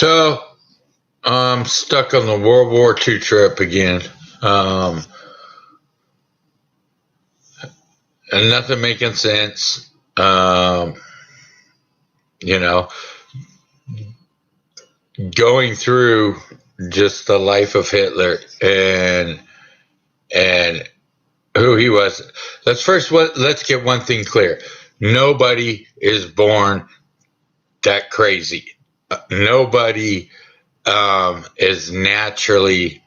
So I'm stuck on the World War II trip again. Um, and nothing making sense. Um, you know, going through just the life of Hitler and who he was. Let's get one thing clear. Nobody is born that crazy. Nobody is naturally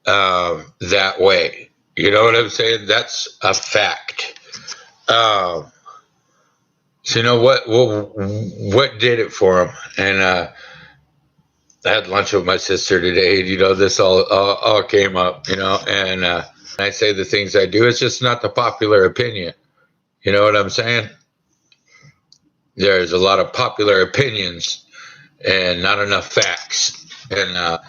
that way. You know what I'm saying? That's a fact. Um, so you know what did it for him? And I had lunch with my sister today. You know, this all came up. You know, and I say the things I do. It's just not the popular opinion. You know what I'm saying? There's a lot of popular opinions and not enough facts. And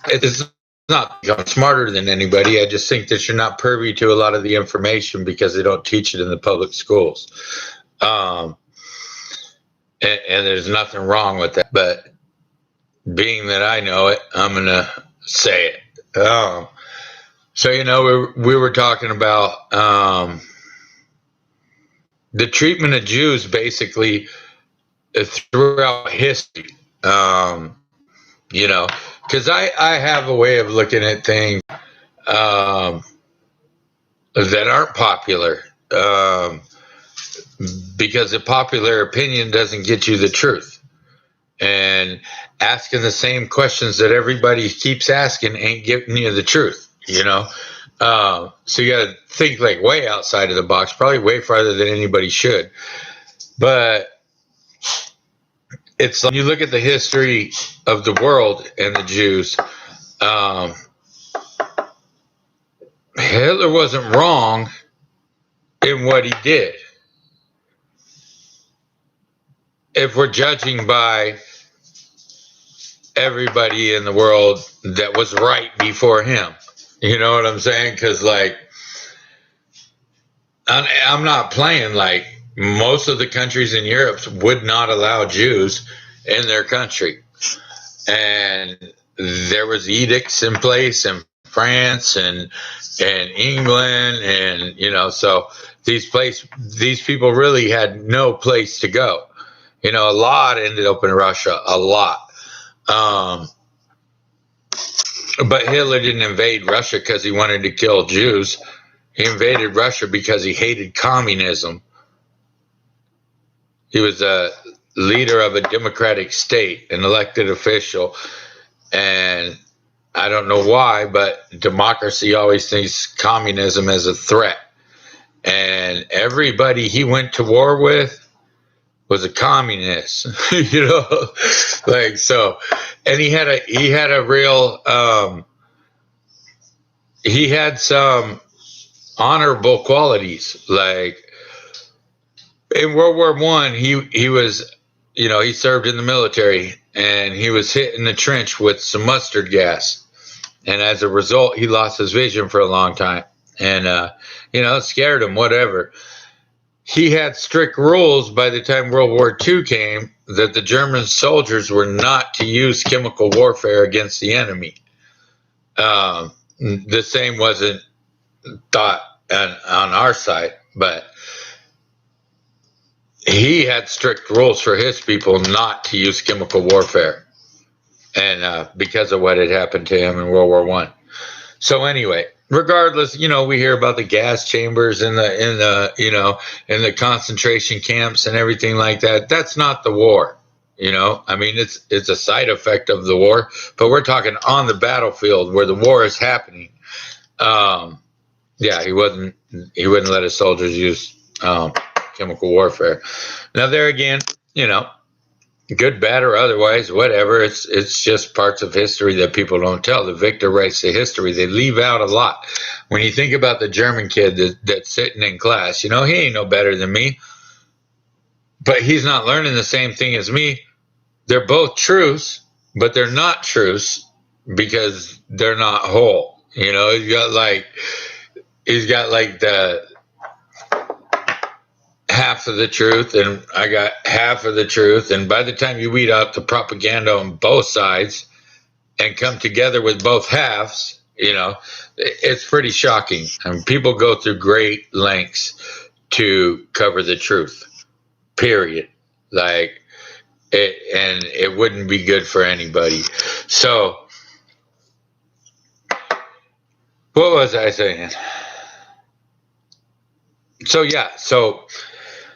it's not because I'm smarter than anybody. I just think that you're not privy to a lot of the information because they don't teach it in the public schools. Um, and there's nothing wrong with that. But being that I know it, I'm going to say it. So, you know, we were talking about the treatment of Jews basically throughout history. You know, because I have a way of looking at things um, that aren't popular because the popular opinion doesn't get you the truth. And asking the same questions that everybody keeps asking ain't getting you the truth, you know? So you got to think like way outside of the box, probably way farther than anybody should. But it's like you look at the history of the world and the Jews. Hitler wasn't wrong in what he did. If we're judging by everybody in the world that was right before him, you know what I'm saying? Because, like, I'm not playing. Like, most of the countries in Europe would not allow Jews in their country. And there was edicts in place in France and England, and you know, so these people really had no place to go. You know, a lot ended up in Russia, a lot. But Hitler didn't invade Russia because he wanted to kill Jews. He invaded Russia because he hated communism. He was a leader of a democratic state, an elected official, and I don't know why, but democracy always thinks communism as a threat. And everybody he went to war with was a communist, you know, like so. And he had a real he had some honorable qualities. Like in World War I, he was, you know, he served in the military and he was hit in the trench with some mustard gas. And as a result, he lost his vision for a long time. And, you know, it scared him, whatever. He had strict rules by the time World War II came that the German soldiers were not to use chemical warfare against the enemy. The same wasn't thought on our side, but he had strict rules for his people not to use chemical warfare. And because of what had happened to him in World War I. So anyway, regardless, you know, we hear about the gas chambers and the concentration camps and everything like that. That's not the war. You know, I mean, it's a side effect of the war, but we're talking on the battlefield where the war is happening. Yeah, he wouldn't let his soldiers use chemical warfare. Now there again, you know, good, bad, or otherwise, whatever. It's just parts of history that people don't tell. The victor writes the history. They leave out a lot. When you think about the German kid that's sitting in class, you know, he ain't no better than me, but he's not learning the same thing as me. They're both truths, but they're not truths because they're not whole. You know, he's got like the half of the truth and I got half of the truth. And by the time you weed out the propaganda on both sides and come together with both halves, it's pretty shocking. I mean, people go through great lengths to cover the truth, period. Like, and it wouldn't be good for anybody. So, what was I saying? So,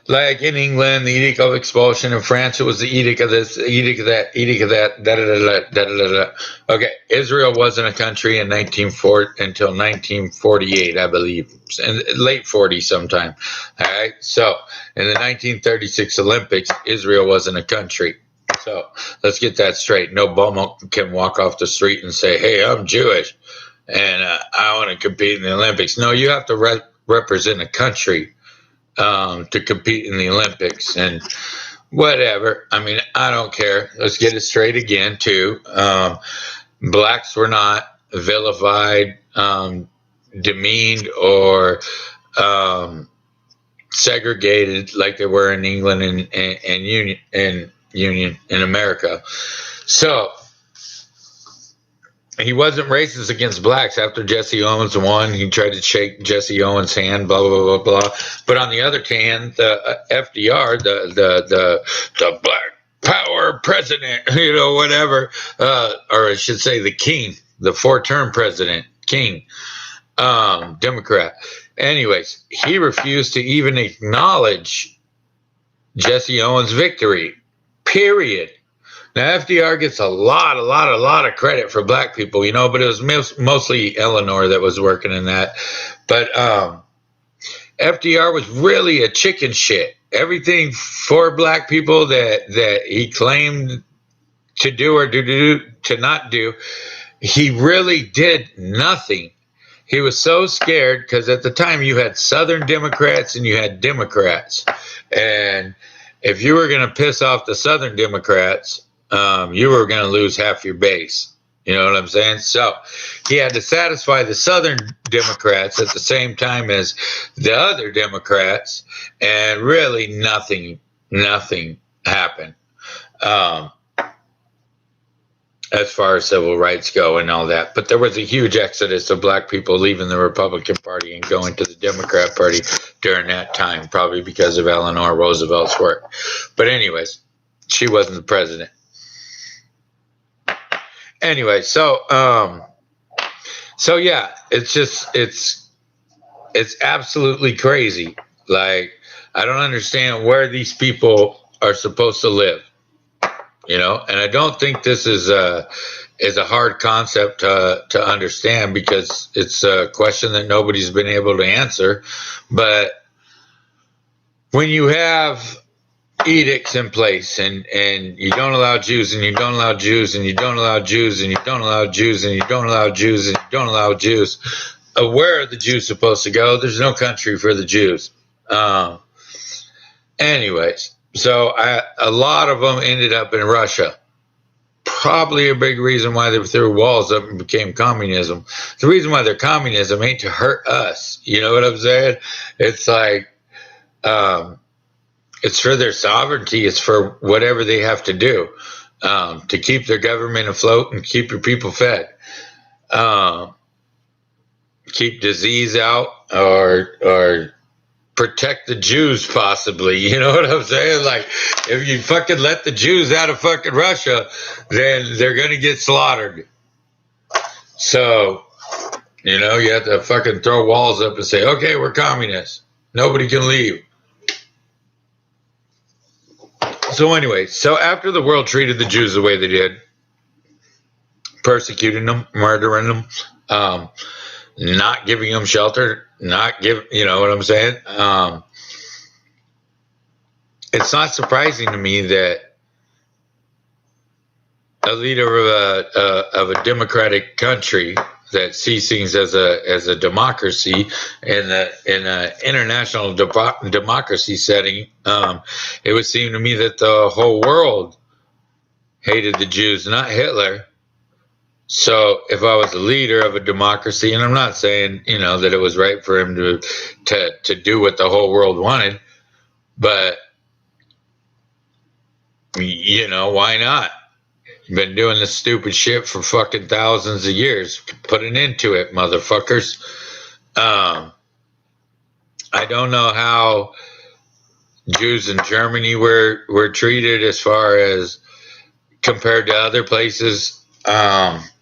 like in England, the Edict of Expulsion. In France, it was the Edict of this, Edict of that, Edict of that, da-da-da-da. Okay, Israel wasn't a country in 1940 until 1948, I believe, in late 40 sometime. All right, so in the 1936 Olympics, Israel wasn't a country. So let's get that straight. No bum can walk off the street and say, "Hey, I'm Jewish and I want to compete in the Olympics." No, you have to represent a country to compete in the Olympics and whatever. I mean, I don't care. Let's get it straight again, too. Blacks were not vilified, demeaned, or segregated like they were in England and Union in America. So he wasn't racist against blacks. After Jesse Owens won, he tried to shake Jesse Owens' hand, blah, blah, blah, blah. But on the other hand, the FDR, the black power president, whatever, or I should say the king, the 4-term president, king, Democrat. Anyways, he refused to even acknowledge Jesse Owens' victory, period. Now, FDR gets a lot of credit for black people, but it was mostly Eleanor that was working in that. But FDR was really a chicken shit. Everything for black people that he claimed to do or to not do, he really did nothing. He was so scared because at the time you had Southern Democrats and you had Democrats. And if you were going to piss off the Southern Democrats, you were going to lose half your base. You know what I'm saying? So he had to satisfy the Southern Democrats at the same time as the other Democrats, and really nothing happened as far as civil rights go and all that. But there was a huge exodus of black people leaving the Republican Party and going to the Democrat Party during that time, probably because of Eleanor Roosevelt's work. But anyways, she wasn't the president. Anyway, so yeah, it's absolutely crazy. Like, I don't understand where these people are supposed to live, and I don't think this is a hard concept to understand, because it's a question that nobody's been able to answer. But when you have edicts in place and you don't allow Jews and you don't allow Jews and you don't allow Jews and you don't allow Jews and you don't allow Jews and you don't allow Jews, where are the Jews supposed to go? There's no country for the Jews. Anyways, so a lot of them ended up in Russia. Probably a big reason why they threw walls up and became communism. The reason why they're communism ain't to hurt us. You know what I'm saying? It's like, it's for their sovereignty. It's for whatever they have to do to keep their government afloat and keep your people fed. Keep disease out or protect the Jews, possibly. You know what I'm saying? Like, if you fucking let the Jews out of fucking Russia, then they're going to get slaughtered. So, you have to fucking throw walls up and say, okay, we're communists. Nobody can leave. So anyway, after the world treated the Jews the way they did, persecuting them, murdering them, not giving them shelter, you know what I'm saying? It's not surprising to me that a leader of a democratic country that sees things as a democracy in an international democracy setting, it would seem to me that the whole world hated the Jews, not Hitler. So if I was a leader of a democracy, and I'm not saying that it was right for him to do what the whole world wanted, But, you know, why not? Been doing this stupid shit for fucking thousands of years. Put an end to it, motherfuckers. I don't know how Jews in Germany were treated as far as compared to other places.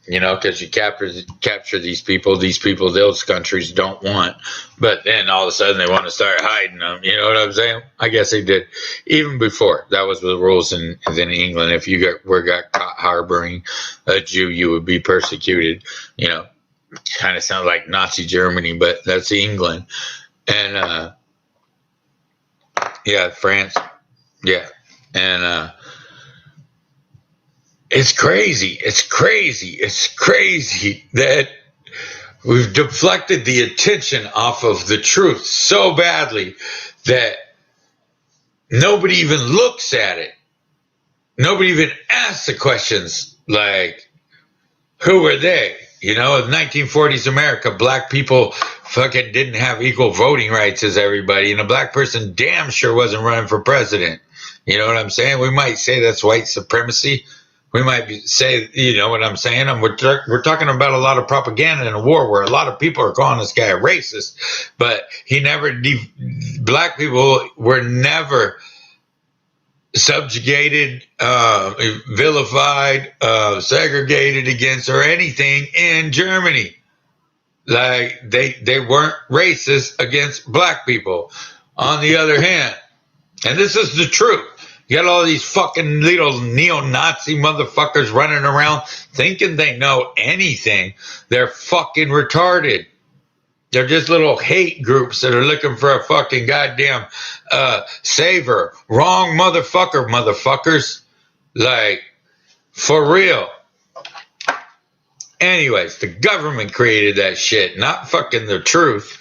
You know, because you capture these people those countries don't want, but then all of a sudden they want to start hiding them. You know what I'm saying? I guess they did even before. That was the rules in England. If you got caught harboring a Jew, you would be persecuted. You know, kind of sounds like Nazi Germany, but that's England. And yeah, France. Yeah, and it's crazy. It's crazy. It's crazy that we've deflected the attention off of the truth so badly that nobody even looks at it. Nobody even asks the questions like, who were they? You know, in 1940s America, black people fucking didn't have equal voting rights as everybody, and a black person damn sure wasn't running for president. You know what I'm saying? We might say that's white supremacy. We might say, you know what I'm saying? We're talking about a lot of propaganda in a war where a lot of people are calling this guy a racist, but black people were never subjugated, vilified, segregated against or anything in Germany. Like they weren't racist against black people. On the other hand, and this is the truth. You got all these fucking little neo-Nazi motherfuckers running around thinking they know anything. They're fucking retarded. They're just little hate groups that are looking for a fucking goddamn savior. Wrong motherfuckers. Like, for real. Anyways, the government created that shit, not fucking the truth.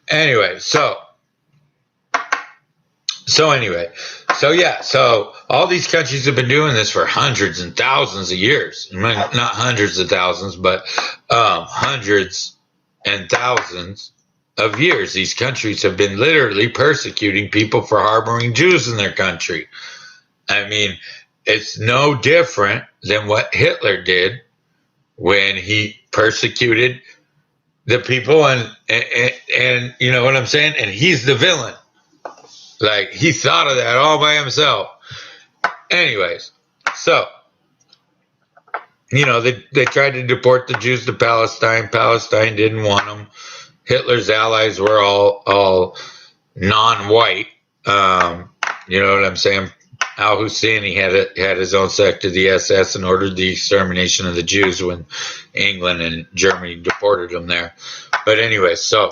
Anyway, so all these countries have been doing this for hundreds and thousands of years. I mean, not hundreds of thousands, but hundreds and thousands of years. These countries have been literally persecuting people for harboring Jews in their country. I mean, it's no different than what Hitler did when he persecuted the people, and you know what I'm saying? And he's the villain. Like, he thought of that all by himself. Anyways, so, you know, they tried to deport the Jews to Palestine. Palestine didn't want them. Hitler's allies were all non-white. You know what I'm saying? Al-Husseini had his own sect of the SS and ordered the extermination of the Jews when England and Germany deported them there. But anyway, so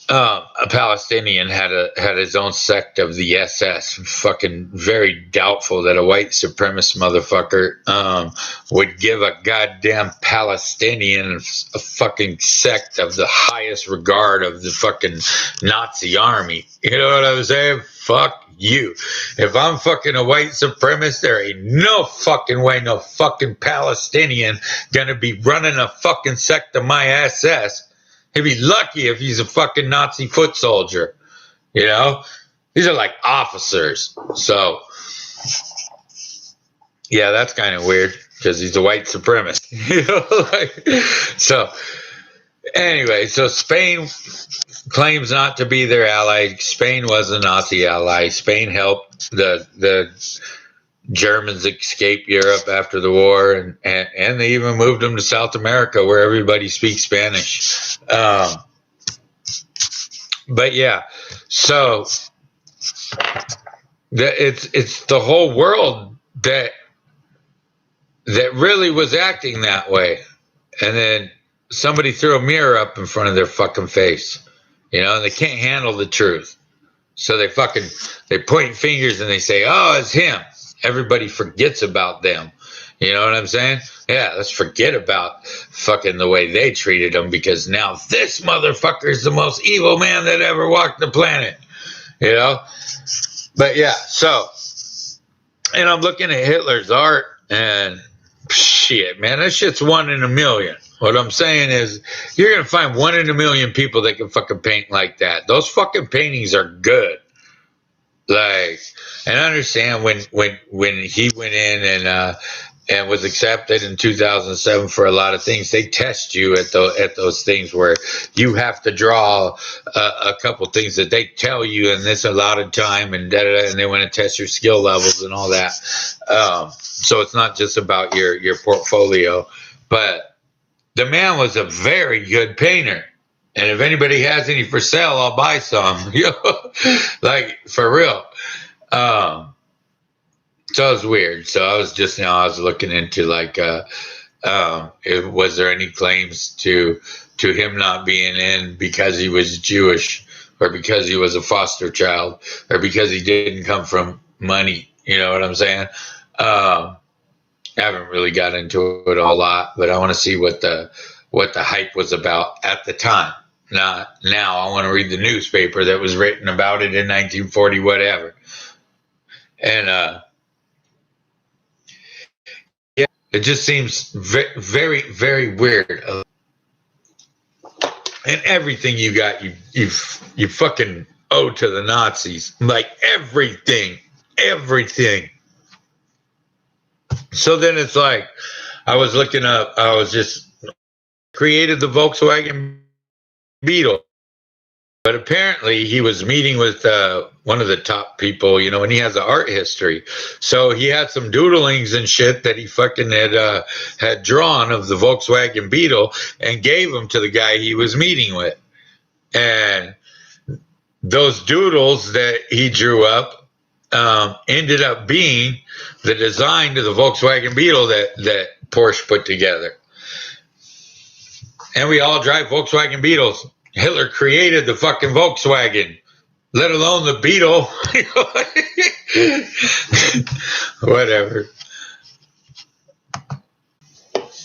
a Palestinian had his own sect of the SS. Fucking very doubtful that a white supremacist motherfucker would give a goddamn Palestinian a fucking sect of the highest regard of the fucking Nazi army. You know what I'm saying? Fuck you. If I'm fucking a white supremacist, there ain't no fucking way no fucking Palestinian gonna be running a fucking sect of my SS. He'd be lucky if he's a fucking Nazi foot soldier. You know? These are like officers. So, yeah, that's kind of weird because he's a white supremacist. You know? So, anyway, so Spain claims not to be their ally. Spain was a Nazi ally. Spain helped the Germans escape Europe after the war, and they even moved them to South America where everybody speaks Spanish. But yeah, so it's the whole world that really was acting that way, and then somebody threw a mirror up in front of their fucking face, you know, and they can't handle the truth, so they point fingers and they say, "Oh, it's him." Everybody forgets about them. You know what I'm saying? Yeah, let's forget about fucking the way they treated them, because now this motherfucker is the most evil man that ever walked the planet. You know? But yeah, so, and I'm looking at Hitler's art, and shit, man, that shit's 1 in a million. What I'm saying is, you're going to find 1 in a million people that can fucking paint like that. Those fucking paintings are good. You know what I'm saying? Yeah, let's forget about fucking the way they treated them, because now this motherfucker is the most evil man that ever walked the planet. You know? But yeah, so, and I'm looking at Hitler's art, and shit, man, that shit's 1 in a million people that can fucking paint like that. Those fucking paintings are good. Like, and I understand when he went in and was accepted in 2007 for a lot of things. They test you at those things where you have to draw a couple things that they tell you in this allotted time, and and they want to test your skill levels and all that. So it's not just about your portfolio, but the man was a very good painter. And if anybody has any for sale, I'll buy some. You know, like for real. Um, so it was weird. So I was just I was looking into like was there any claims to him not being in because he was Jewish, or because he was a foster child, or because he didn't come from money. You know what I'm saying? I haven't really got into it a lot, but I want to see what the hype was about at the time. Not now. I want to read the newspaper that was written about it in 1940, whatever. And yeah, it just seems very, very weird. And everything you got, you fucking owe to the Nazis. Like everything, everything. So then it's like, I was looking up. I was just created the Volkswagen Beetle. But apparently he was meeting with one of the top people, you know, and he has an art history. So he had some doodlings and shit that he fucking had drawn of the Volkswagen Beetle and gave them to the guy he was meeting with. And those doodles that he drew up ended up being the design to the Volkswagen Beetle that Porsche put together. And we all drive Volkswagen Beetles. Hitler created the fucking Volkswagen, let alone the Beetle. Whatever.